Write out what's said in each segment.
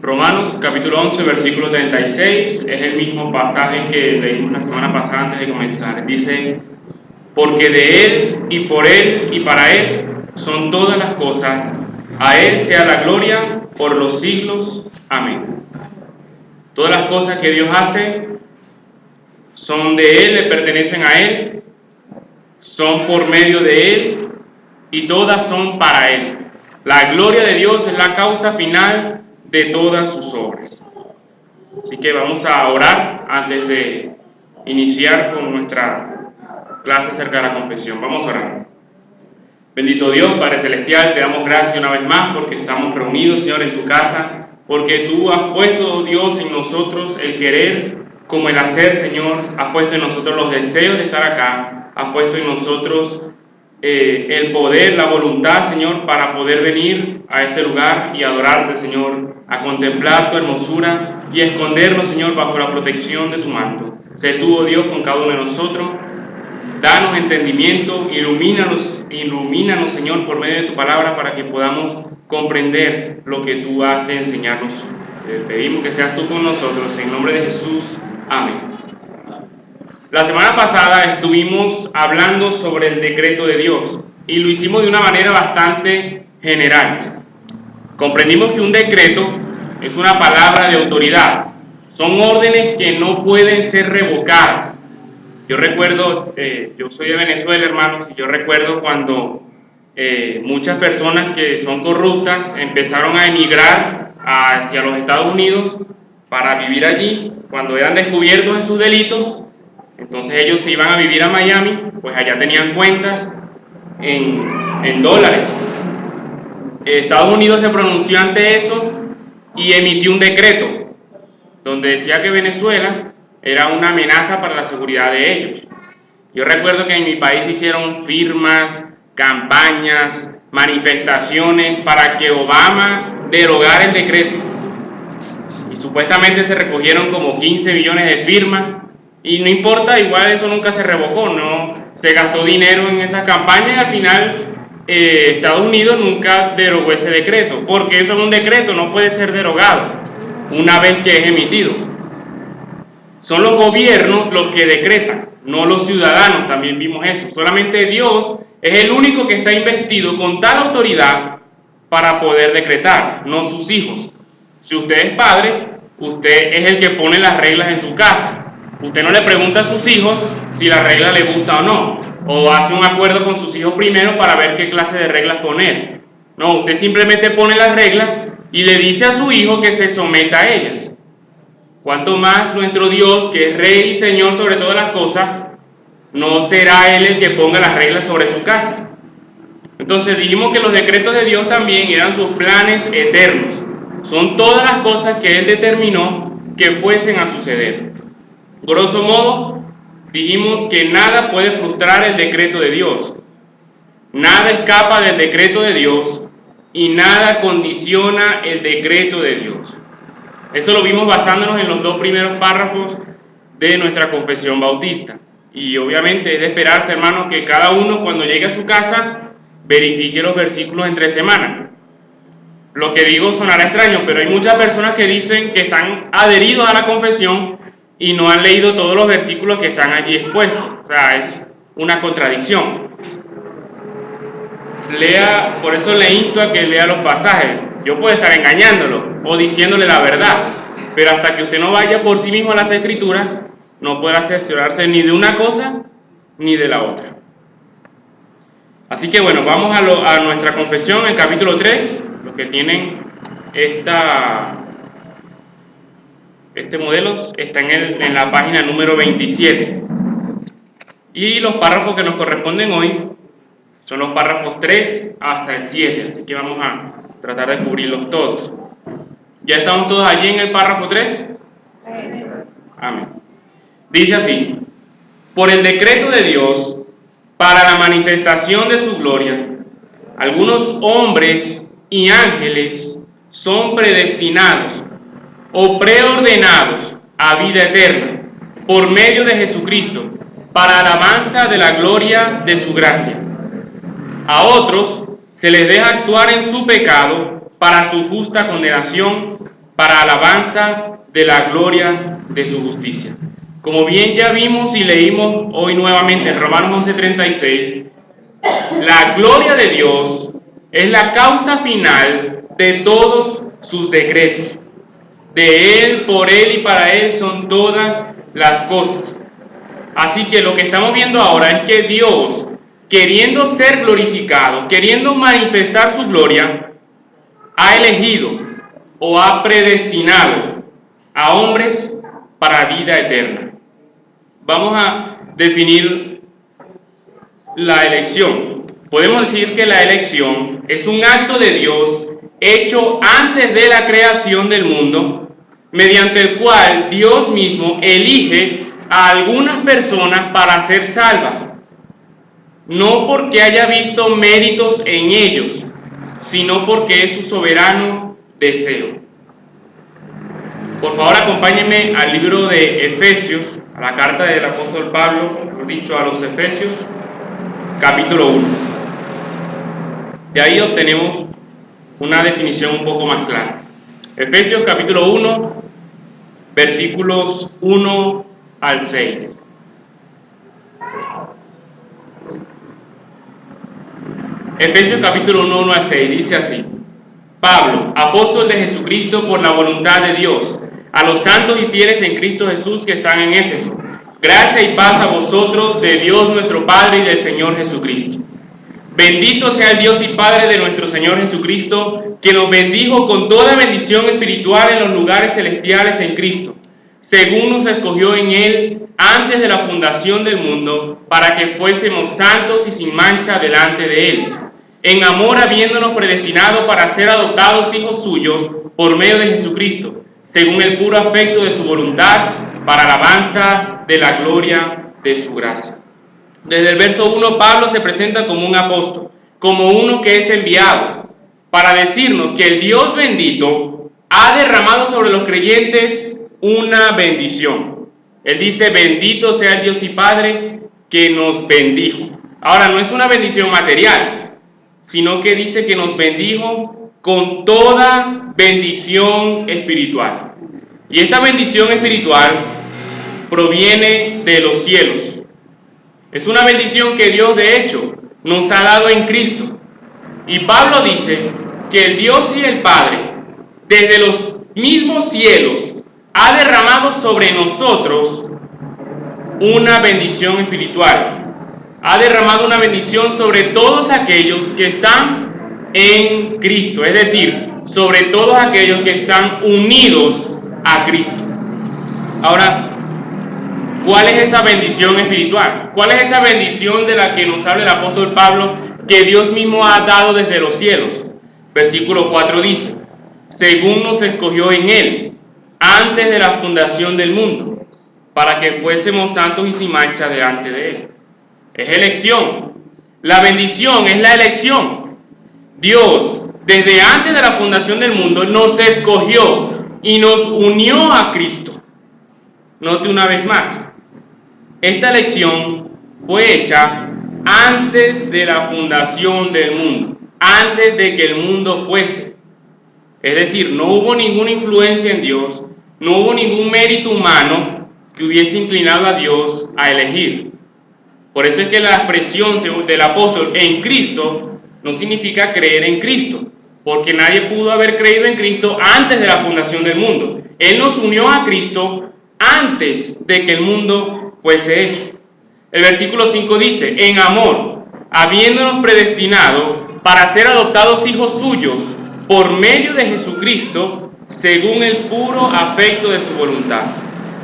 Romanos capítulo 11, versículo 36, es el mismo pasaje que leímos la semana pasada antes de comenzar. Dice, porque de Él y por Él y para Él son todas las cosas, a Él sea la gloria por los siglos. Amén. Todas las cosas que Dios hace son de Él, le pertenecen a Él, son por medio de Él y todas son para Él. La gloria de Dios es la causa final de todas sus obras. Así que vamos a orar antes de iniciar con nuestra clase acerca de la confesión. Vamos a orar. Bendito Dios, Padre Celestial, te damos gracias una vez más porque estamos reunidos, Señor, en tu casa, porque tú has puesto, Dios, en nosotros el querer como el hacer, Señor. Has puesto en nosotros los deseos de estar acá, has puesto en nosotros el poder, la voluntad, Señor, para poder venir a este lugar y adorarte, Señor, a contemplar tu hermosura y escondernos, Señor, bajo la protección de tu manto. Sé tú, oh Dios, con cada uno de nosotros. Danos entendimiento, ilumínanos, Señor, por medio de tu palabra para que podamos comprender lo que tú has de enseñarnos. Te pedimos que seas tú con nosotros, en nombre de Jesús. Amén. La semana pasada estuvimos hablando sobre el decreto de Dios y lo hicimos de una manera bastante general. Comprendimos que un decreto es una palabra de autoridad. Son órdenes que no pueden ser revocadas. Yo recuerdo, yo soy de Venezuela, hermanos, y yo recuerdo cuando muchas personas que son corruptas empezaron a emigrar hacia los Estados Unidos para vivir allí. Cuando eran descubiertos en sus delitos, entonces ellos se iban a vivir a Miami, pues allá tenían cuentas en dólares. Estados Unidos se pronunció ante eso y emitió un decreto donde decía que Venezuela era una amenaza para la seguridad de ellos. Yo recuerdo que en mi país se hicieron firmas, campañas, manifestaciones para que Obama derogara el decreto. Y supuestamente se recogieron como 15 millones de firmas. Y no importa, igual eso nunca se revocó, no se gastó dinero en esa campaña y al final Estados Unidos nunca derogó ese decreto, porque eso es un decreto, no puede ser derogado una vez que es emitido. Son los gobiernos los que decretan, no los ciudadanos, también vimos eso. Solamente Dios es el único que está investido con tal autoridad para poder decretar, no sus hijos. Si usted es padre, usted es el que pone las reglas en su casa. Usted no le pregunta a sus hijos si la regla le gusta o no, o hace un acuerdo con sus hijos primero para ver qué clase de reglas poner. No, usted simplemente pone las reglas y le dice a su hijo que se someta a ellas. Cuanto más nuestro Dios, que es Rey y Señor sobre todas las cosas, no será Él el que ponga las reglas sobre su casa. Entonces dijimos que los decretos de Dios también eran sus planes eternos. Son todas las cosas que Él determinó que fuesen a suceder. Grosso modo, dijimos que nada puede frustrar el decreto de Dios. Nada escapa del decreto de Dios y nada condiciona el decreto de Dios. Eso lo vimos basándonos en los dos primeros párrafos de nuestra confesión bautista. Y obviamente es de esperarse, hermanos, que cada uno cuando llegue a su casa verifique los versículos entre semana. Lo que digo sonará extraño, pero hay muchas personas que dicen que están adheridos a la confesión y no han leído todos los versículos que están allí expuestos. O sea, es una contradicción. Por eso le insto a que lea los pasajes. Yo puedo estar engañándolo o diciéndole la verdad, pero hasta que usted no vaya por sí mismo a las Escrituras, no podrá cerciorarse ni de una cosa ni de la otra. Así que bueno, vamos a nuestra confesión, el capítulo 3, los que tienen este modelo está en la página número 27. Y los párrafos que nos corresponden hoy son los párrafos 3 hasta el 7, así que vamos a tratar de cubrirlos todos. ¿Ya estamos todos allí en el párrafo 3? Amén. Dice así: por el decreto de Dios, para la manifestación de su gloria, algunos hombres y ángeles son predestinados o preordenados a vida eterna por medio de Jesucristo, para alabanza de la gloria de su gracia. A otros se les deja actuar en su pecado para su justa condenación, para alabanza de la gloria de su justicia. Como bien ya vimos y leímos hoy nuevamente en Romanos 11:36, la gloria de Dios es la causa final de todos sus decretos. De Él, por Él y para Él son todas las cosas. Así que lo que estamos viendo ahora es que Dios, queriendo ser glorificado, queriendo manifestar su gloria, ha elegido o ha predestinado a hombres para vida eterna. Vamos a definir la elección. Podemos decir que la elección es un acto de Dios hecho antes de la creación del mundo, mediante el cual Dios mismo elige a algunas personas para ser salvas, no porque haya visto méritos en ellos, sino porque es su soberano deseo. Por favor, acompáñenme al libro de Efesios, a la carta del apóstol Pablo, mejor dicho, a los Efesios, capítulo 1. De ahí obtenemos una definición un poco más clara. Efesios capítulo 1, versículos 1 al 6. Efesios capítulo 1, 1 al 6 dice así: Pablo, apóstol de Jesucristo por la voluntad de Dios, a los santos y fieles en Cristo Jesús que están en Éfeso, gracia y paz a vosotros de Dios nuestro Padre y del Señor Jesucristo. Bendito sea el Dios y Padre de nuestro Señor Jesucristo, que nos bendijo con toda bendición espiritual en los lugares celestiales en Cristo, según nos escogió en Él antes de la fundación del mundo, para que fuésemos santos y sin mancha delante de Él, en amor habiéndonos predestinado para ser adoptados hijos suyos por medio de Jesucristo, según el puro afecto de su voluntad, para alabanza de la gloria de su gracia. Desde el verso 1, Pablo se presenta como un apóstol, como uno que es enviado, para decirnos que el Dios bendito ha derramado sobre los creyentes una bendición. Él dice: bendito sea el Dios y Padre que nos bendijo. Ahora, no es una bendición material, sino que dice que nos bendijo con toda bendición espiritual. Y esta bendición espiritual proviene de los cielos. Es una bendición que Dios, de hecho, nos ha dado en Cristo. Y Pablo dice que el Dios y el Padre, desde los mismos cielos, ha derramado sobre nosotros una bendición espiritual. Ha derramado una bendición sobre todos aquellos que están en Cristo, es decir, sobre todos aquellos que están unidos a Cristo. Ahora, ¿cuál es esa bendición espiritual? ¿Cuál es esa bendición de la que nos habla el apóstol Pablo, que Dios mismo ha dado desde los cielos? Versículo 4 dice: según nos escogió en Él, antes de la fundación del mundo, para que fuésemos santos y sin mancha delante de Él. Es elección. La bendición es la elección. Dios, desde antes de la fundación del mundo, nos escogió y nos unió a Cristo. Note una vez más, esta elección fue hecha antes de la fundación del mundo, antes de que el mundo fuese. Es decir, no hubo ninguna influencia en Dios, no hubo ningún mérito humano que hubiese inclinado a Dios a elegir. Por eso es que la expresión del apóstol en Cristo no significa creer en Cristo, porque nadie pudo haber creído en Cristo antes de la fundación del mundo. Él nos unió a Cristo antes de que el mundo fuese hecho. El versículo 5 dice: en amor, habiéndonos predestinado para ser adoptados hijos suyos por medio de Jesucristo, según el puro afecto de su voluntad.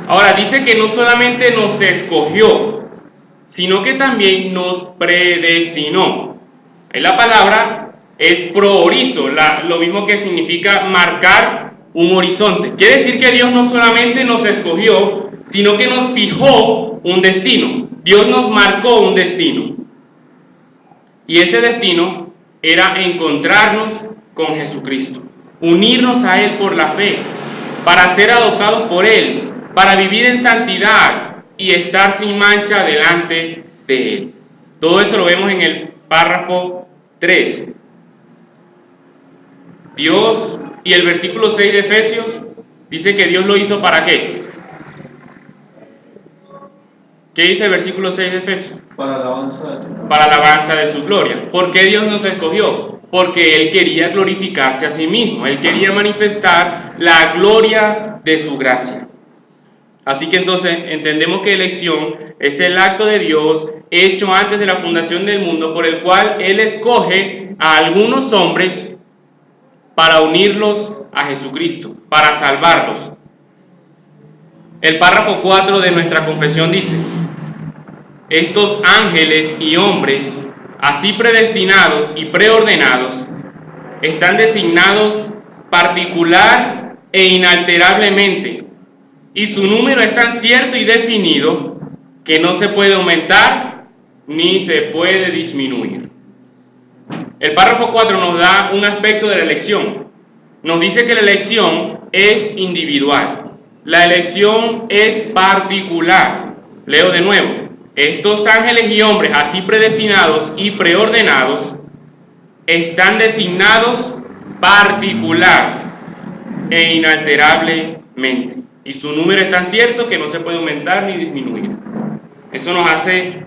Ahora dice que no solamente nos escogió, sino que también nos predestinó. La palabra es proorizo, lo mismo que significa marcar un horizonte. Quiere decir que Dios no solamente nos escogió, sino que nos fijó un destino. Dios nos marcó un destino. Y ese destino era encontrarnos con Jesucristo, unirnos a Él por la fe, para ser adoptados por Él, para vivir en santidad y estar sin mancha delante de Él. Todo eso lo vemos en el párrafo 3. Dios Y el versículo 6 de Efesios dice que Dios lo hizo ¿para qué? ¿Qué dice el versículo 6 de Efesios? Para alabanza de Para alabanza de su gloria. ¿Por qué Dios nos escogió? Porque Él quería glorificarse a sí mismo. Él quería manifestar la gloria de su gracia. Así que entonces entendemos que elección es el acto de Dios hecho antes de la fundación del mundo, por el cual Él escoge a algunos hombres para unirlos a Jesucristo, para salvarlos. El párrafo 4 de nuestra confesión dice: estos ángeles y hombres, así predestinados y preordenados, están designados particular e inalterablemente, y su número es tan cierto y definido que no se puede aumentar ni se puede disminuir. El párrafo 4 nos da un aspecto de la elección. Nos dice que la elección es individual. La elección es particular. Leo de nuevo. Estos ángeles y hombres así predestinados y preordenados están designados particular e inalterablemente. Y su número es tan cierto que no se puede aumentar ni disminuir. Eso nos hace,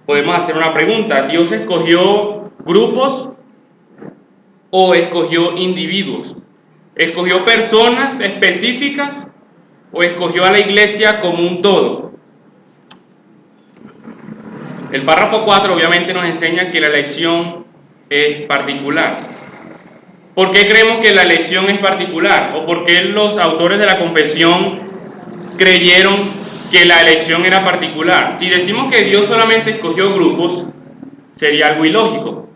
podemos hacer una pregunta. ¿Dios escogió grupos o escogió individuos? ¿Escogió personas específicas o escogió a la iglesia como un todo? El párrafo 4 obviamente nos enseña que la elección es particular. ¿Por qué creemos que la elección es particular? ¿O por qué los autores de la confesión creyeron que la elección era particular? Si decimos que Dios solamente escogió grupos, sería algo ilógico,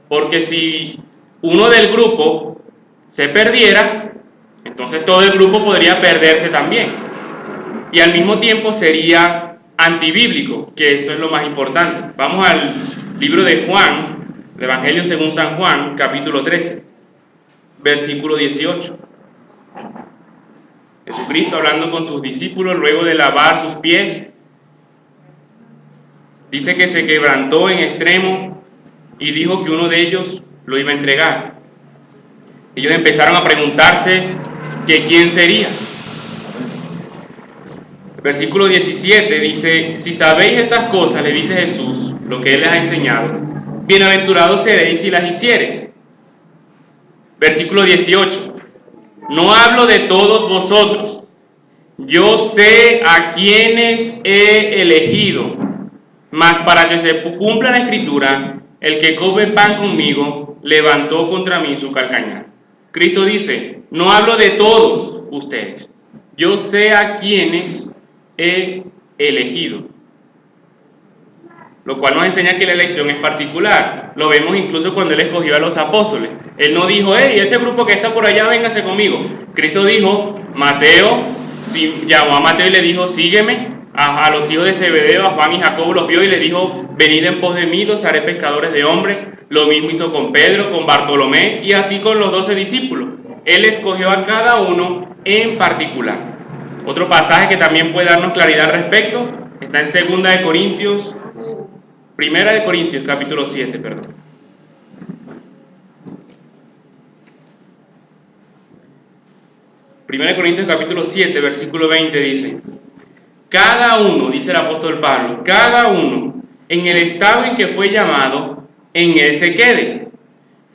porque si uno del grupo se perdiera, entonces todo el grupo podría perderse también, y al mismo tiempo sería antibíblico, que eso es lo más importante. Vamos al libro de Juan, el Evangelio según San Juan, capítulo 13, versículo 18. Jesucristo hablando con sus discípulos luego de lavar sus pies, dice que se quebrantó en extremo y dijo que uno de ellos lo iba a entregar. Ellos empezaron a preguntarse que quién sería. El versículo 17 dice: si sabéis estas cosas, le dice Jesús, lo que Él les ha enseñado, bienaventurados seréis si las hiciereis. Versículo 18: no hablo de todos vosotros, yo sé a quienes he elegido, mas para que se cumpla la escritura, el que come pan conmigo levantó contra mí su calcañar. Cristo dice: no hablo de todos ustedes, yo sé a quienes he elegido. Lo cual nos enseña que la elección es particular. Lo vemos incluso cuando Él escogió a los apóstoles. Él no dijo: hey, ese grupo que está por allá, véngase conmigo. Cristo dijo, llamó a Mateo y le dijo: sígueme. A los hijos de Zebedeo, a Juan y Jacobo los vio y les dijo: venid en pos de mí, los haré pescadores de hombres. Lo mismo hizo con Pedro, con Bartolomé y así con los 12 discípulos. Él escogió a cada uno en particular. Otro pasaje que también puede darnos claridad al respecto está en 2 de Corintios, Primera de Corintios, capítulo 7, perdón. Primera de Corintios, capítulo 7, versículo 20 dice: cada uno, dice el apóstol Pablo, cada uno en el estado en que fue llamado, en él se quede.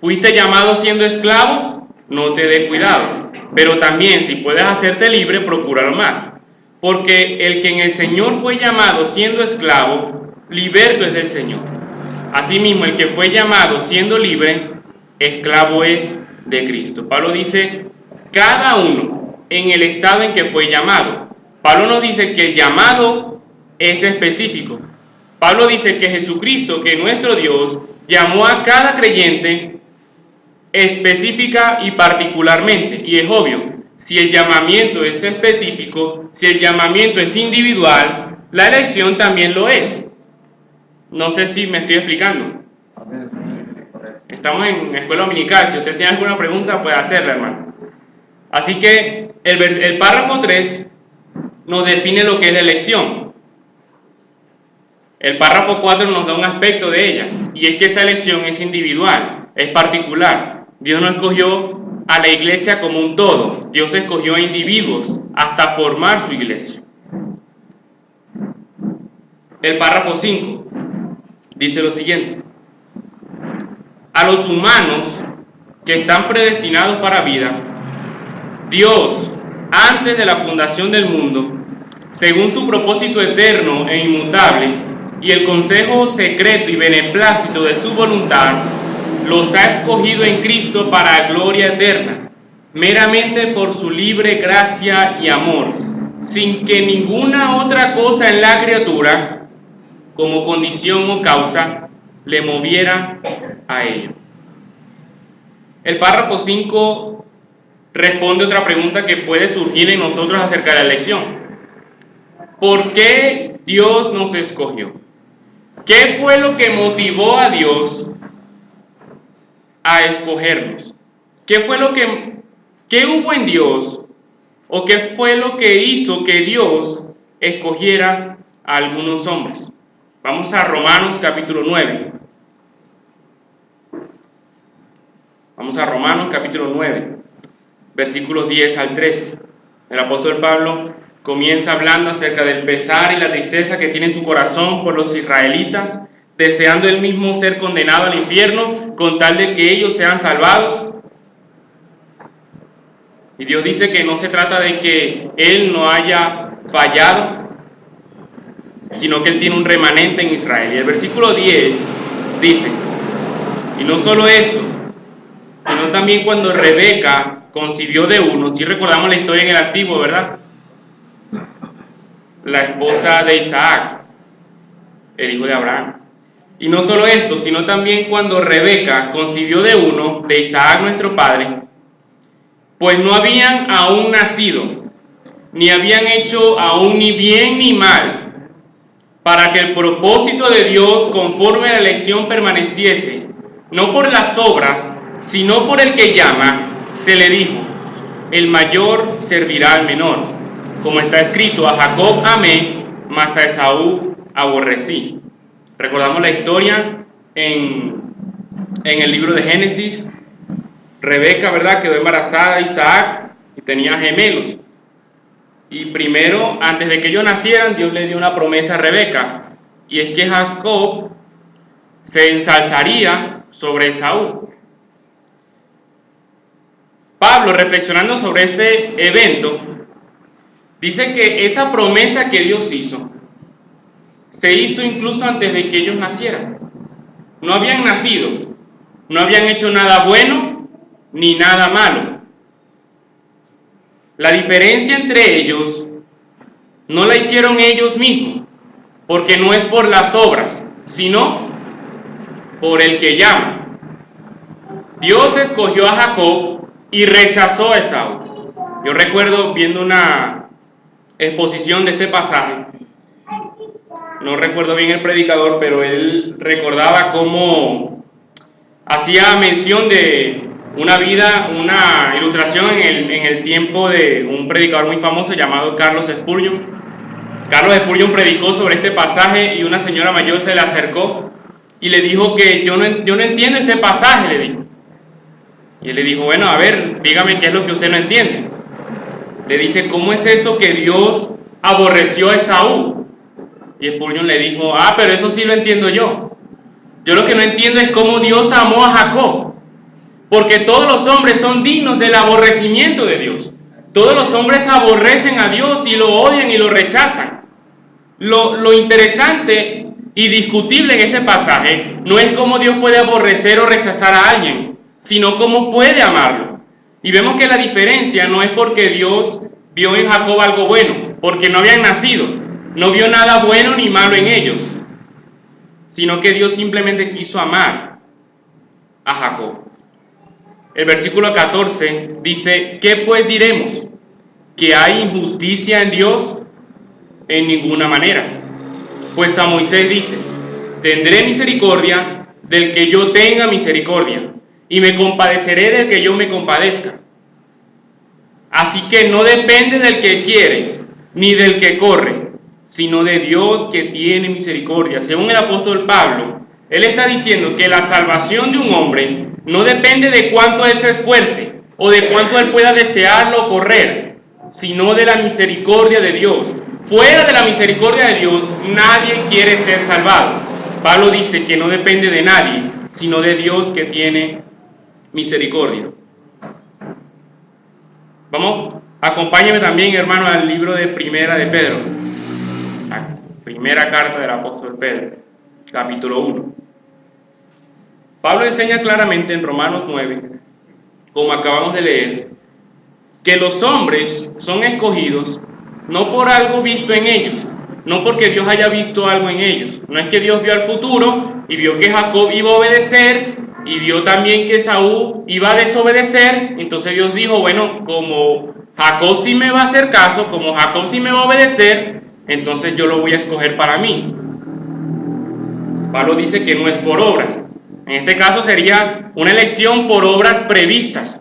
¿Fuiste llamado siendo esclavo? No te dé cuidado. Pero también, si puedes hacerte libre, procúralo más. Porque el que en el Señor fue llamado siendo esclavo, liberto es del Señor. Asimismo, el que fue llamado siendo libre, esclavo es de Cristo. Pablo dice: cada uno en el estado en que fue llamado. Pablo nos dice que el llamado es específico. Pablo dice que Jesucristo, que nuestro Dios, llamó a cada creyente específica y particularmente. Y es obvio, si el llamamiento es específico, si el llamamiento es individual, la elección también lo es. No sé si me estoy explicando. Estamos en escuela dominical. Si usted tiene alguna pregunta, puede hacerla, hermano. Así que el párrafo 3 nos define lo que es la elección. El párrafo 4 nos da un aspecto de ella, y es que esa elección es individual, es particular. Dios no escogió a la iglesia como un todo. Dios escogió a individuos hasta formar su iglesia. El párrafo 5 dice lo siguiente: a los humanos que están predestinados para vida, Dios, antes de la fundación del mundo, según su propósito eterno e inmutable y el consejo secreto y beneplácito de su voluntad, los ha escogido en Cristo para gloria eterna, meramente por su libre gracia y amor, sin que ninguna otra cosa en la criatura, como condición o causa, le moviera a ello. El párrafo 5 responde otra pregunta que puede surgir en nosotros acerca de la elección. ¿Por qué Dios nos escogió? ¿Qué fue lo que motivó a Dios a escogernos? ¿Qué hubo en Dios o qué fue lo que hizo que Dios escogiera a algunos hombres? Vamos a Romanos capítulo 9. Vamos a Romanos capítulo 9, versículos 10 al 13. El apóstol Pablo comienza hablando acerca del pesar y la tristeza que tiene en su corazón por los israelitas, deseando él mismo ser condenado al infierno con tal de que ellos sean salvados. Y Dios dice que no se trata de que él no haya fallado, sino que él tiene un remanente en Israel. Y el versículo 10 dice: y no solo esto, sino también cuando Rebeca concibió de uno. Si recordamos la historia en el Antiguo, ¿verdad? La esposa de Isaac, el hijo de Abraham. Y no solo esto, sino también cuando Rebeca concibió de uno, de Isaac nuestro padre, pues no habían aún nacido, ni habían hecho aún ni bien ni mal, para que el propósito de Dios conforme a la elección permaneciese, no por las obras, sino por el que llama, se le dijo: el mayor servirá al menor, como está escrito: a Jacob amé, mas a Esaú aborrecí. Recordamos la historia en el libro de Génesis. Rebeca, ¿verdad?, quedó embarazada de Isaac y tenía gemelos. Y primero, antes de que ellos nacieran, Dios le dio una promesa a Rebeca, y es que Jacob se ensalzaría sobre Esaú. Pablo, reflexionando sobre ese evento, dice que esa promesa que Dios hizo, se hizo incluso antes de que ellos nacieran. No habían nacido, no habían hecho nada bueno ni nada malo. La diferencia entre ellos no la hicieron ellos mismos, porque no es por las obras, sino por el que llama. Dios escogió a Jacob y rechazó a Esaú. Yo recuerdo viendo una exposición de este pasaje, no recuerdo bien el predicador, pero él recordaba cómo hacía mención de una ilustración en el tiempo de un predicador muy famoso llamado Carlos Spurgeon. Carlos Spurgeon predicó sobre este pasaje y una señora mayor se le acercó y le dijo que yo no entiendo este pasaje, le dijo. Y él le dijo: bueno, a ver, dígame qué es lo que usted no entiende. Le dice: ¿cómo es eso que Dios aborreció a Esaú? Y Spurgeon le dijo: pero eso sí lo entiendo yo. Yo lo que no entiendo es cómo Dios amó a Jacob. Porque todos los hombres son dignos del aborrecimiento de Dios. Todos los hombres aborrecen a Dios y lo odian y lo rechazan. Lo interesante y discutible en este pasaje no es cómo Dios puede aborrecer o rechazar a alguien, sino cómo puede amarlo. Y vemos que la diferencia no es porque Dios vio en Jacob algo bueno, porque no habían nacido, no vio nada bueno ni malo en ellos, sino que Dios simplemente quiso amar a Jacob. El versículo 14 dice: ¿qué pues diremos? ¿Que hay injusticia en Dios? En ninguna manera. Pues a Moisés dice: tendré misericordia del que yo tenga misericordia, y me compadeceré del que yo me compadezca. Así que no depende del que quiere, ni del que corre, sino de Dios que tiene misericordia. Según el apóstol Pablo, él está diciendo que la salvación de un hombre no depende de cuánto él se esfuerce o de cuánto él pueda desearlo o correr, sino de la misericordia de Dios. Fuera de la misericordia de Dios, nadie quiere ser salvado. Pablo dice que no depende de nadie, sino de Dios que tiene misericordia. Vamos, acompáñame también, hermano, al libro de Primera de Pedro, la primera carta del apóstol Pedro, capítulo 1. Pablo enseña claramente en Romanos 9, como acabamos de leer, que los hombres son escogidos no por algo visto en ellos, no porque Dios haya visto algo en ellos. No es que Dios vio al futuro y vio que Jacob iba a obedecer y vio también que Esaú iba a desobedecer. Entonces Dios dijo, bueno, como Jacob sí me va a hacer caso, como Jacob sí me va a obedecer, entonces yo lo voy a escoger para mí. Pablo dice que no es por obras. En este caso sería una elección por obras previstas.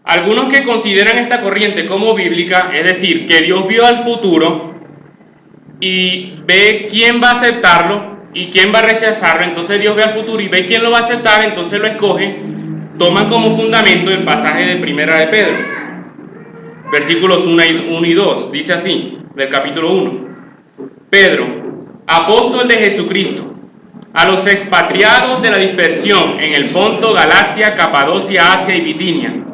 Algunos que consideran esta corriente como bíblica, es decir, que Dios vio al futuro y ve quién va a aceptarlo y quién va a rechazarlo, entonces Dios ve al futuro y ve quién lo va a aceptar, entonces lo escoge, toman como fundamento el pasaje de Primera de Pedro, versículos 1 y 2, dice así, del capítulo 1. Pedro, apóstol de Jesucristo, a los expatriados de la dispersión en el Ponto, Galacia, Capadocia, Asia y Bitinia,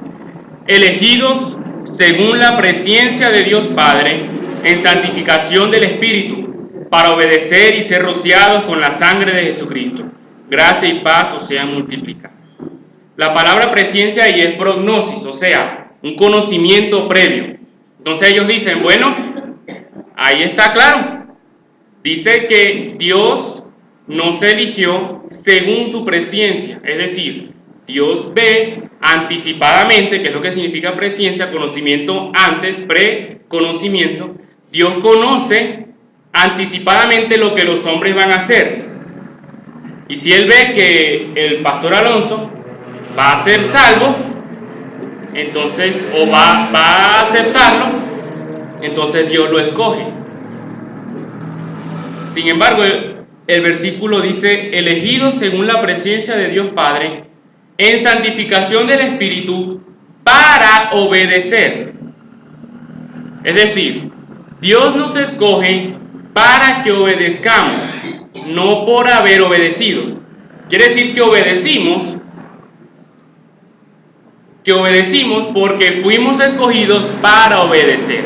elegidos según la presciencia de Dios Padre, en santificación del Espíritu, para obedecer y ser rociados con la sangre de Jesucristo. Gracia y paz os sean multiplicadas. La palabra presciencia ahí es prognosis, o sea, un conocimiento previo. Entonces ellos dicen, bueno, ahí está claro. Dice que Dios nos eligió según su presciencia, es decir, Dios ve anticipadamente, que es lo que significa presciencia, conocimiento antes, preconocimiento. Dios conoce anticipadamente lo que los hombres van a hacer. Y si Él ve que el pastor Alonso va a ser salvo, entonces, o va a aceptarlo, entonces Dios lo escoge. Sin embargo, el versículo dice, elegidos según la presencia de Dios Padre, en santificación del Espíritu, para obedecer. Es decir, Dios nos escoge para que obedezcamos, no por haber obedecido. Quiere decir que obedecimos porque fuimos escogidos para obedecer,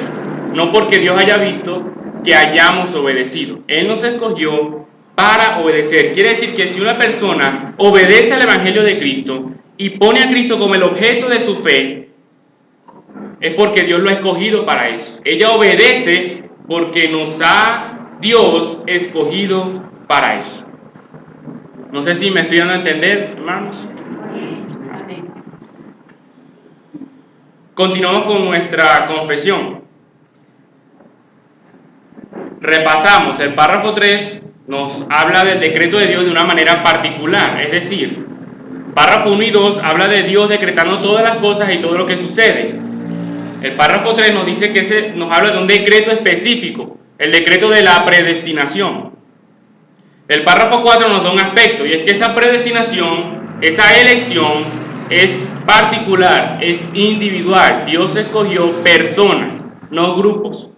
no porque Dios haya visto que hayamos obedecido. Él nos escogió para obedecer. Quiere decir que si una persona obedece al Evangelio de Cristo y pone a Cristo como el objeto de su fe, es porque Dios lo ha escogido para eso. Ella obedece porque nos ha Dios escogido para eso. No sé si me estoy dando a entender, hermanos. Continuamos con nuestra confesión. Repasamos el párrafo 3. Nos habla del decreto de Dios de una manera particular, es decir, párrafo 1 y 2 habla de Dios decretando todas las cosas y todo lo que sucede. El párrafo 3 nos dice que nos habla de un decreto específico, el decreto de la predestinación. El párrafo 4 nos da un aspecto, y es que esa predestinación, esa elección es particular, es individual. Dios escogió personas, no grupos.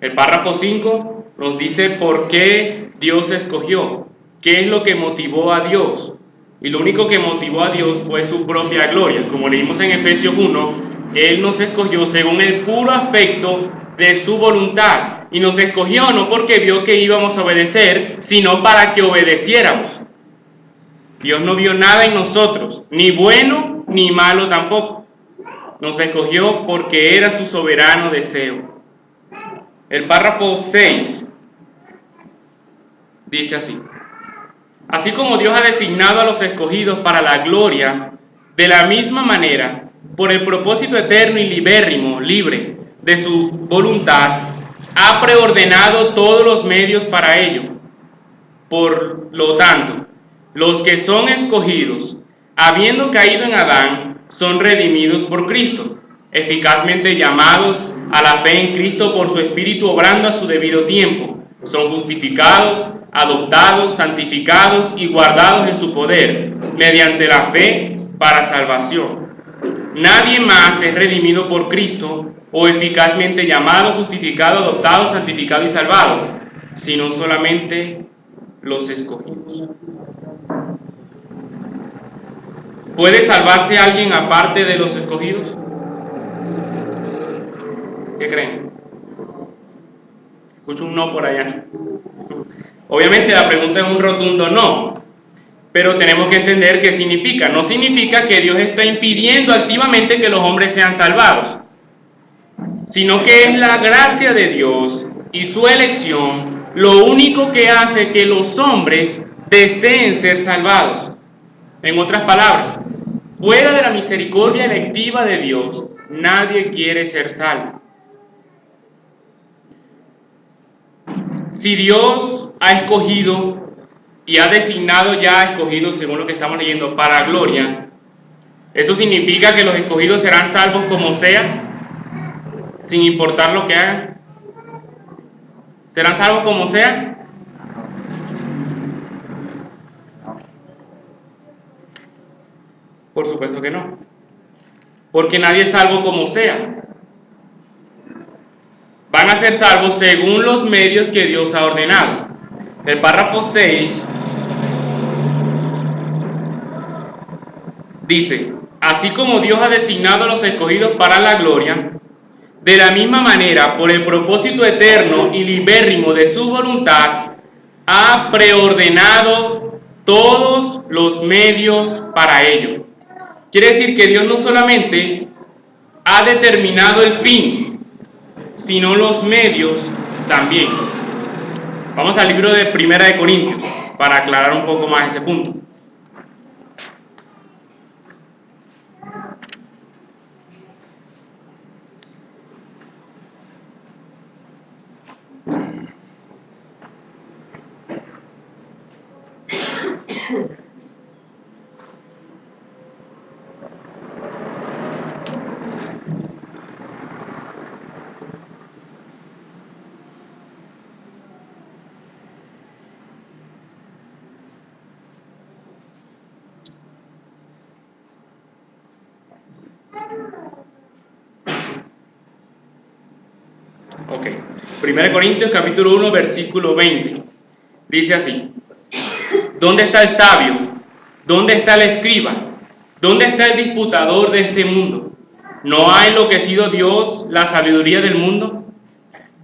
El párrafo 5 nos dice por qué Dios escogió, qué es lo que motivó a Dios. Y lo único que motivó a Dios fue su propia gloria. Como leímos en Efesios 1, Él nos escogió según el puro aspecto de su voluntad. Y nos escogió no porque vio que íbamos a obedecer, sino para que obedeciéramos. Dios no vio nada en nosotros, ni bueno ni malo tampoco. Nos escogió porque era su soberano deseo. El párrafo 6 dice así: así como Dios ha designado a los escogidos para la gloria, de la misma manera, por el propósito eterno y libérrimo, libre de su voluntad, ha preordenado todos los medios para ello. Por lo tanto, los que son escogidos, habiendo caído en Adán, son redimidos por Cristo, eficazmente llamados a la fe en Cristo por su Espíritu obrando a su debido tiempo. Son justificados, adoptados, santificados y guardados en su poder, mediante la fe para salvación, Nadie más es redimido por Cristo o eficazmente llamado, justificado, adoptado, santificado y salvado, sino solamente los escogidos. ¿Puede salvarse alguien aparte de los escogidos? ¿Qué creen? Escucho un no por allá. Obviamente la pregunta es un rotundo no, pero tenemos que entender qué significa. No significa que Dios está impidiendo activamente que los hombres sean salvados, sino que es la gracia de Dios y su elección lo único que hace que los hombres deseen ser salvados. En otras palabras, fuera de la misericordia electiva de Dios, nadie quiere ser salvo. Si Dios ha escogido y ha designado ya a escogidos, según lo que estamos leyendo, para gloria, ¿eso significa que los escogidos serán salvos como sea, sin importar lo que hagan? ¿Serán salvos como sea? Por supuesto que no, porque nadie es salvo como sea. Van a ser salvos según los medios que Dios ha ordenado. El párrafo 6 dice: así como Dios ha designado a los escogidos para la gloria, de la misma manera, por el propósito eterno y libérrimo de su voluntad, ha preordenado todos los medios para ello. Quiere decir que Dios no solamente ha determinado el fin, sino los medios también. Vamos al libro de 1 de Corintios para aclarar un poco más ese punto. Ok, 1 Corintios capítulo 1 versículo 20, dice así: ¿dónde está el sabio? ¿Dónde está el escriba? ¿Dónde está el disputador de este mundo? ¿No ha enloquecido Dios la sabiduría del mundo?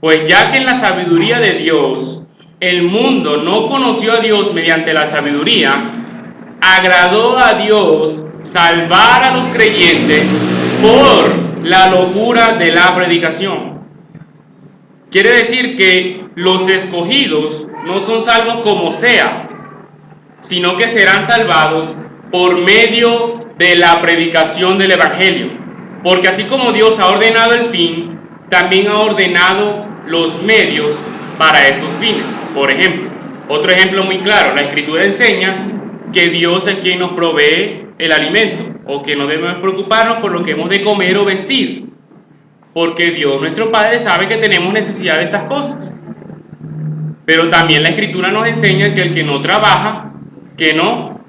Pues ya que en la sabiduría de Dios el mundo no conoció a Dios mediante la sabiduría, agradó a Dios salvar a los creyentes por la locura de la predicación. Quiere decir que los escogidos no son salvos como sea, sino que serán salvados por medio de la predicación del Evangelio. Porque así como Dios ha ordenado el fin, también ha ordenado los medios para esos fines. Por ejemplo, otro ejemplo muy claro, la Escritura enseña que Dios es quien nos provee el alimento, o que no debemos preocuparnos por lo que hemos de comer o vestir, porque Dios nuestro Padre sabe que tenemos necesidad de estas cosas. Pero también la Escritura nos enseña que el que no trabaja, que no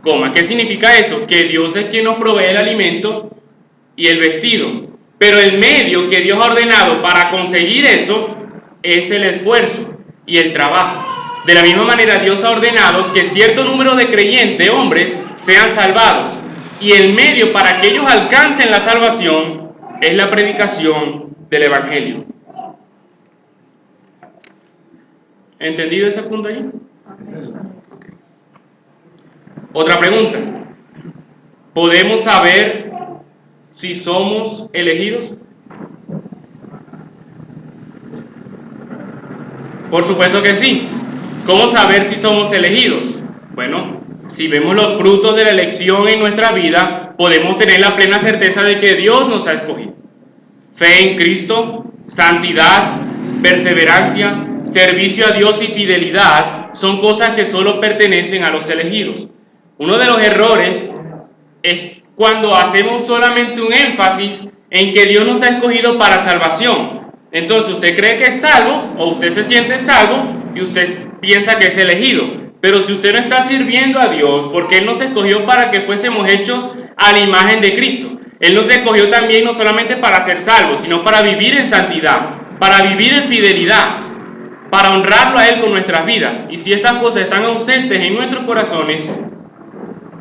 coma. ¿Qué significa eso? Que Dios es quien nos provee el alimento y el vestido, pero el medio que Dios ha ordenado para conseguir eso es el esfuerzo y el trabajo. De la misma manera, Dios ha ordenado que cierto número de creyentes, hombres, sean salvados, y el medio para que ellos alcancen la salvación es la predicación del Evangelio. ¿Entendido ese punto allí? Otra pregunta: ¿podemos saber si somos elegidos? Por supuesto que sí. ¿Cómo saber si somos elegidos? Bueno, si vemos los frutos de la elección en nuestra vida, podemos tener la plena certeza de que Dios nos ha escogido. Fe en Cristo, santidad, perseverancia, servicio a Dios y fidelidad son cosas que solo pertenecen a los elegidos. Uno de los errores es cuando hacemos solamente un énfasis en que Dios nos ha escogido para salvación. Entonces usted cree que es salvo, o usted se siente salvo, y usted piensa que es elegido. Pero si usted no está sirviendo a Dios, porque Él nos escogió para que fuésemos hechos a la imagen de Cristo. Él nos escogió también no solamente para ser salvos, sino para vivir en santidad, para vivir en fidelidad, para honrarlo a Él con nuestras vidas. Y si estas cosas están ausentes en nuestros corazones,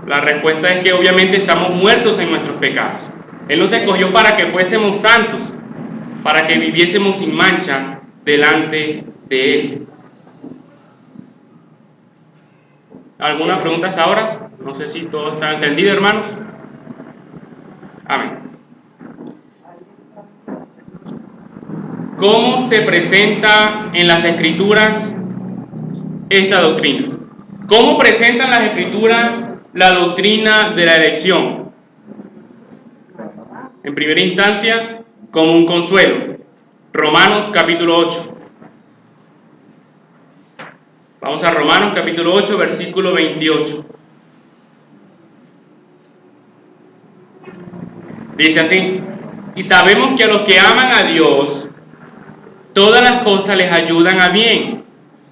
la respuesta es que obviamente estamos muertos en nuestros pecados. Él nos escogió para que fuésemos santos, para que viviésemos sin mancha delante de Él. ¿Alguna pregunta hasta ahora? No sé si todo está entendido, hermanos. Amén. ¿Cómo se presenta en las Escrituras esta doctrina? ¿Cómo presentan las Escrituras la doctrina de la elección? En primera instancia, como un consuelo. Romanos capítulo 8. Vamos a Romanos capítulo 8, versículo 28. Dice así: y sabemos que a los que aman a Dios, todas las cosas les ayudan a bien.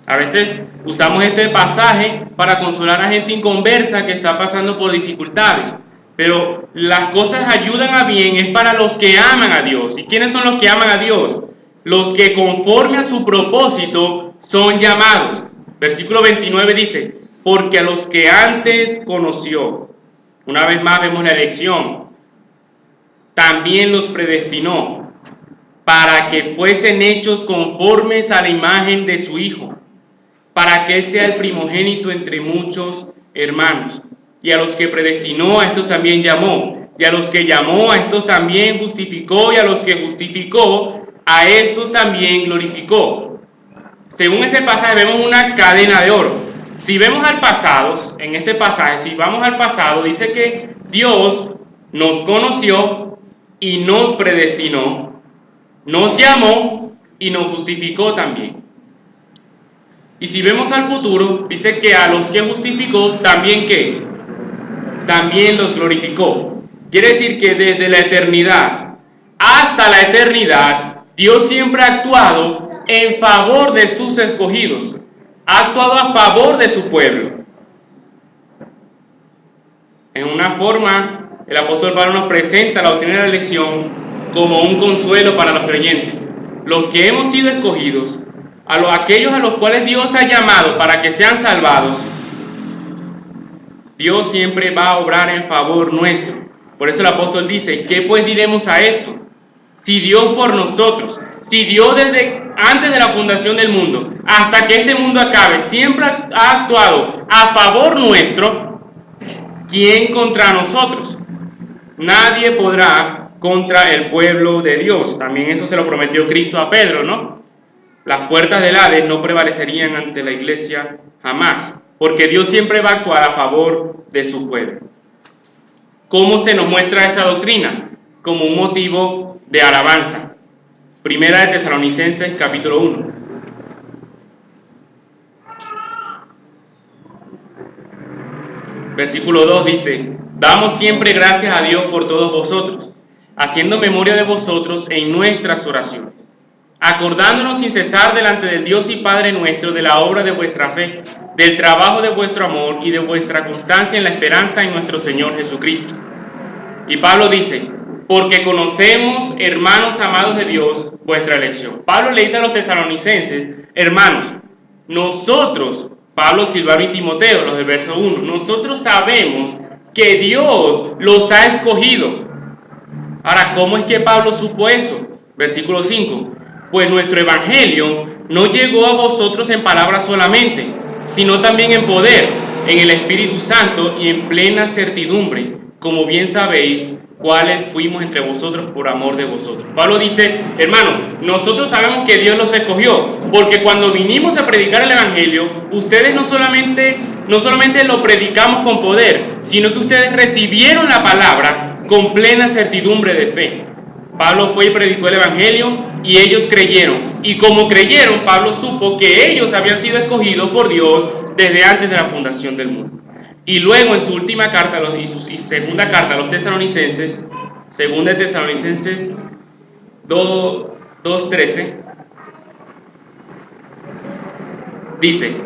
A veces usamos este pasaje para consolar a gente inconversa que está pasando por dificultades. Pero las cosas ayudan a bien es para los que aman a Dios. ¿Y quiénes son los que aman a Dios? Los que conforme a su propósito son llamados. Versículo 29 dice: porque a los que antes conoció, una vez más vemos la elección, también los predestinó para que fuesen hechos conformes a la imagen de su Hijo, para que sea el primogénito entre muchos hermanos. Y a los que predestinó, a estos también llamó. Y a los que llamó, a estos también justificó. Y a los que justificó, a estos también glorificó. Según este pasaje vemos una cadena de oro. Si vemos al pasado, en este pasaje, si vamos al pasado, dice que Dios nos conoció y nos predestinó, nos llamó y nos justificó también. Y si vemos al futuro, dice que a los que justificó, también ¿qué? También los glorificó. Quiere decir que desde la eternidad hasta la eternidad, Dios siempre ha actuado en favor de sus escogidos, ha actuado a favor de su pueblo. En una forma, el apóstol Pablo nos presenta la doctrina de la elección como un consuelo para los creyentes. Los que hemos sido escogidos, aquellos a los cuales Dios ha llamado para que sean salvados, Dios siempre va a obrar en favor nuestro. Por eso el apóstol dice: ¿qué pues diremos a esto? Si Dios por nosotros, si Dios desde antes de la fundación del mundo hasta que este mundo acabe siempre ha actuado a favor nuestro, ¿quién contra nosotros? Nadie podrá contra el pueblo de Dios. También eso se lo prometió Cristo a Pedro, ¿no? Las puertas del Hades no prevalecerían ante la iglesia jamás, porque Dios siempre va a actuar a favor de su pueblo. ¿Cómo se nos muestra esta doctrina? Como un motivo de alabanza. Primera de Tesalonicenses capítulo 1. Versículo 2 dice: damos siempre gracias a Dios por todos vosotros, haciendo memoria de vosotros en nuestras oraciones, acordándonos sin cesar delante del Dios y Padre nuestro de la obra de vuestra fe, del trabajo de vuestro amor y de vuestra constancia en la esperanza en nuestro Señor Jesucristo. Y Pablo dice: porque conocemos, hermanos amados de Dios, vuestra elección. Pablo le dice a los tesalonicenses: hermanos, nosotros, Pablo, Silvano y Timoteo, los del verso 1, nosotros sabemos que Dios los ha escogido. Ahora, ¿cómo es que Pablo supo eso? Versículo 5. Pues nuestro evangelio no llegó a vosotros en palabras solamente, sino también en poder, en el Espíritu Santo y en plena certidumbre, como bien sabéis cuáles fuimos entre vosotros por amor de vosotros. Pablo dice: hermanos, nosotros sabemos que Dios los escogió, porque cuando vinimos a predicar el evangelio, ustedes no solamente lo predicamos con poder, sino que ustedes recibieron la palabra con plena certidumbre de fe. Pablo fue y predicó el evangelio y ellos creyeron. Y como creyeron, Pablo supo que ellos habían sido escogidos por Dios desde antes de la fundación del mundo. Y luego en su última carta y segunda carta a los tesalonicenses, segunda de Tesalonicenses 2:13, dice: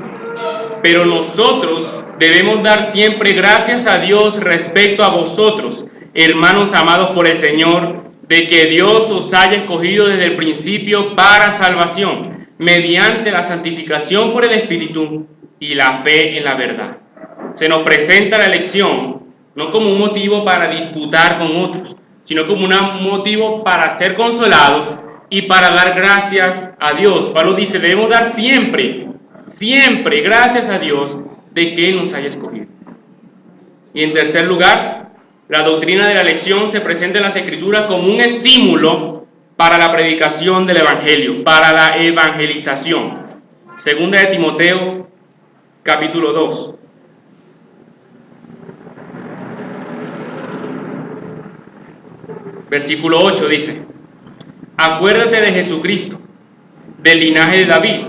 pero nosotros debemos dar siempre gracias a Dios respecto a vosotros, hermanos amados por el Señor, de que Dios os haya escogido desde el principio para salvación, mediante la santificación por el Espíritu y la fe en la verdad. Se nos presenta la elección no como un motivo para disputar con otros, sino como un motivo para ser consolados y para dar gracias a Dios. Pablo dice, debemos dar siempre gracias a Dios de que Él nos haya escogido. Y en tercer lugar, la doctrina de la elección se presenta en las Escrituras como un estímulo para la predicación del Evangelio, para la evangelización. Segunda de Timoteo, capítulo 2. Versículo 8 dice, acuérdate de Jesucristo, del linaje de David,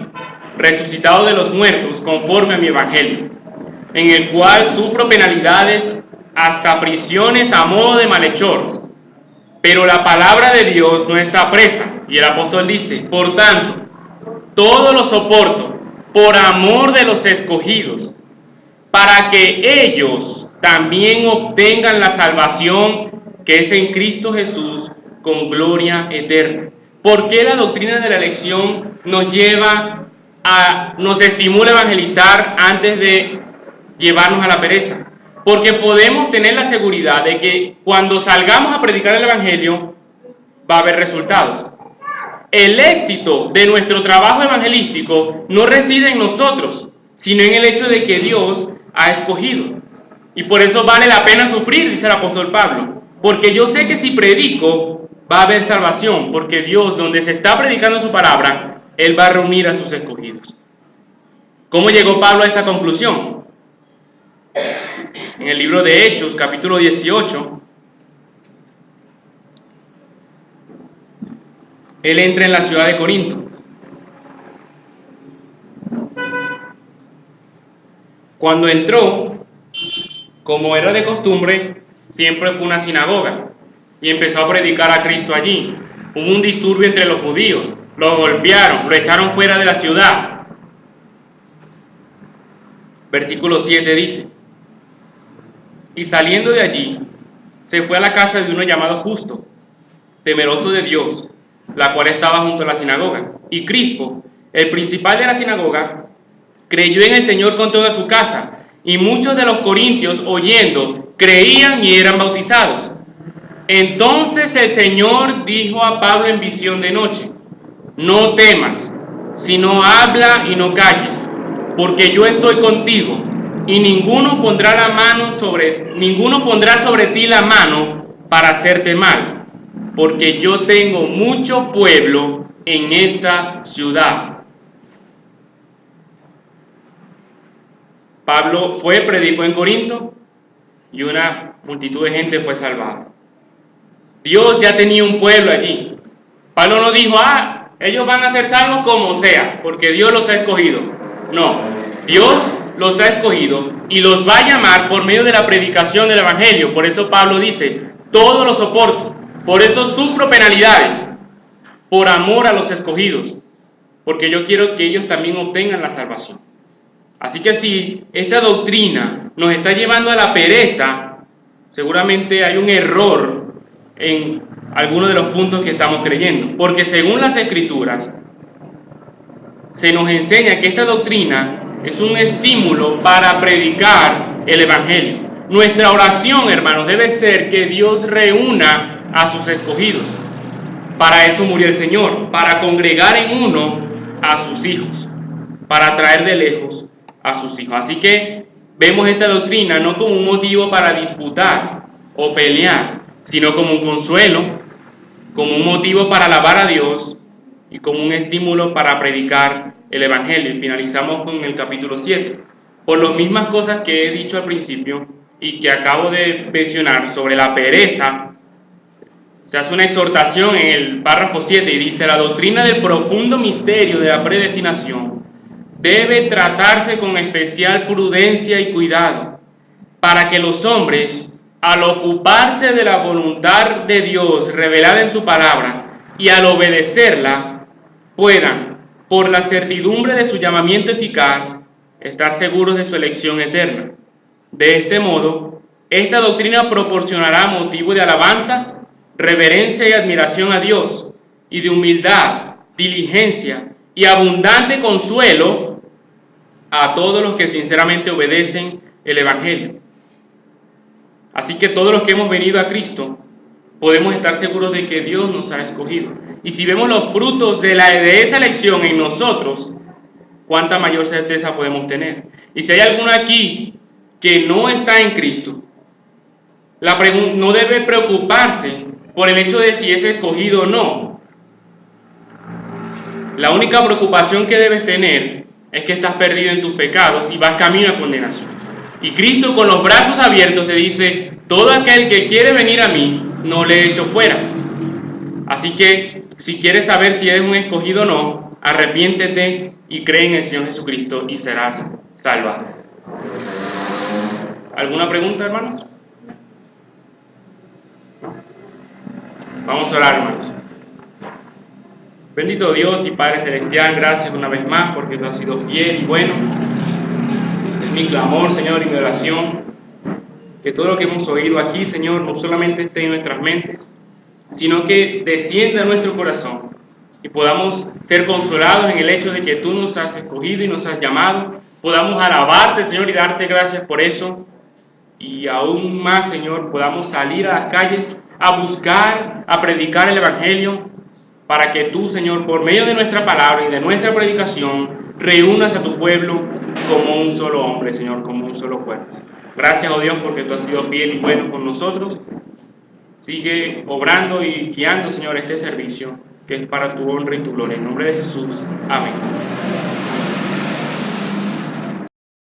resucitado de los muertos conforme a mi evangelio, en el cual sufro penalidades hasta prisiones a modo de malhechor, pero la palabra de Dios no está presa. Y el apóstol dice, por tanto, todo lo soporto por amor de los escogidos, para que ellos también obtengan la salvación que es en Cristo Jesús con gloria eterna. ¿Por qué la doctrina de la elección nos estimula a evangelizar antes de llevarnos a la pereza? Porque podemos tener la seguridad de que cuando salgamos a predicar el Evangelio va a haber resultados. El éxito de nuestro trabajo evangelístico no reside en nosotros, sino en el hecho de que Dios ha escogido. Y por eso vale la pena sufrir, dice el apóstol Pablo, porque yo sé que si predico va a haber salvación, porque Dios, donde se está predicando su palabra, Él va a reunir a sus escogidos. ¿Cómo llegó Pablo a esa conclusión? En el libro de Hechos, capítulo 18, él entra en la ciudad de Corinto. Cuando entró, como era de costumbre, siempre fue una sinagoga y empezó a predicar a Cristo allí. Hubo un disturbio entre los judíos, lo golpearon, lo echaron fuera de la ciudad. Versículo 7 dice, y saliendo de allí, se fue a la casa de uno llamado Justo, temeroso de Dios, la cual estaba junto a la sinagoga. Y Crispo, el principal de la sinagoga, creyó en el Señor con toda su casa, y muchos de los corintios, oyendo, creían y eran bautizados. Entonces el Señor dijo a Pablo en visión de noche, no temas, sino habla y no calles, porque yo estoy contigo, y ninguno pondrá sobre ti la mano para hacerte mal, porque yo tengo mucho pueblo en esta ciudad. Pablo predicó en Corinto y una multitud de gente fue salvada. Dios ya tenía un pueblo allí. Pablo no dijo, ellos van a ser salvos como sea, porque Dios los ha escogido. No, Dios los ha escogido y los va a llamar por medio de la predicación del Evangelio. Por eso Pablo dice, todo lo soporto, por eso sufro penalidades, por amor a los escogidos, porque yo quiero que ellos también obtengan la salvación. Así que si esta doctrina nos está llevando a la pereza, seguramente hay un error en algunos de los puntos que estamos creyendo, porque según las Escrituras se nos enseña que esta doctrina es un estímulo para predicar el Evangelio. Nuestra oración, hermanos, debe ser que Dios reúna a sus escogidos. Para eso murió el Señor, para congregar en uno a sus hijos, para traer de lejos a sus hijos. Así que vemos esta doctrina no como un motivo para disputar o pelear, sino como un consuelo, como un motivo para alabar a Dios y como un estímulo para predicar el Evangelio. Y finalizamos con el capítulo 7. Por las mismas cosas que he dicho al principio y que acabo de mencionar sobre la pereza, se hace una exhortación en el párrafo 7 y dice, la doctrina del profundo misterio de la predestinación debe tratarse con especial prudencia y cuidado, para que los hombres, al ocuparse de la voluntad de Dios revelada en su palabra y al obedecerla, puedan, por la certidumbre de su llamamiento eficaz, estar seguros de su elección eterna. De este modo, Esta doctrina proporcionará motivo de alabanza, reverencia y admiración a Dios, y de humildad, diligencia y abundante consuelo a todos los que sinceramente obedecen el Evangelio. Así que todos los que hemos venido a Cristo podemos estar seguros de que Dios nos ha escogido. Y si vemos los frutos de esa elección en nosotros, cuánta mayor certeza podemos tener. Y si hay alguno aquí que no está en Cristo, no debe preocuparse por el hecho de si es escogido o no. La única preocupación que debes tener es que estás perdido en tus pecados y vas camino a condenación. Y Cristo con los brazos abiertos te dice: todo aquel que quiere venir a mí, no le echo fuera. Así que si quieres saber si eres un escogido o no, arrepiéntete y cree en el Señor Jesucristo y serás salvado. ¿Alguna pregunta, hermanos? ¿No? Vamos a orar, hermanos. Bendito Dios y Padre Celestial, gracias una vez más porque tú has sido fiel y bueno. Es mi clamor, Señor, y mi oración, que todo lo que hemos oído aquí, Señor, no solamente esté en nuestras mentes, sino que descienda a nuestro corazón y podamos ser consolados en el hecho de que tú nos has escogido y nos has llamado. Podamos alabarte, Señor, y darte gracias por eso. Y aún más, Señor, podamos salir a las calles a buscar, a predicar el Evangelio, para que tú, Señor, por medio de nuestra palabra y de nuestra predicación, reúnas a tu pueblo como un solo hombre, Señor, como un solo cuerpo. Gracias, oh Dios, porque tú has sido fiel y bueno con nosotros. Sigue obrando y guiando, Señor, este servicio, que es para tu honra y tu gloria. En nombre de Jesús. Amén.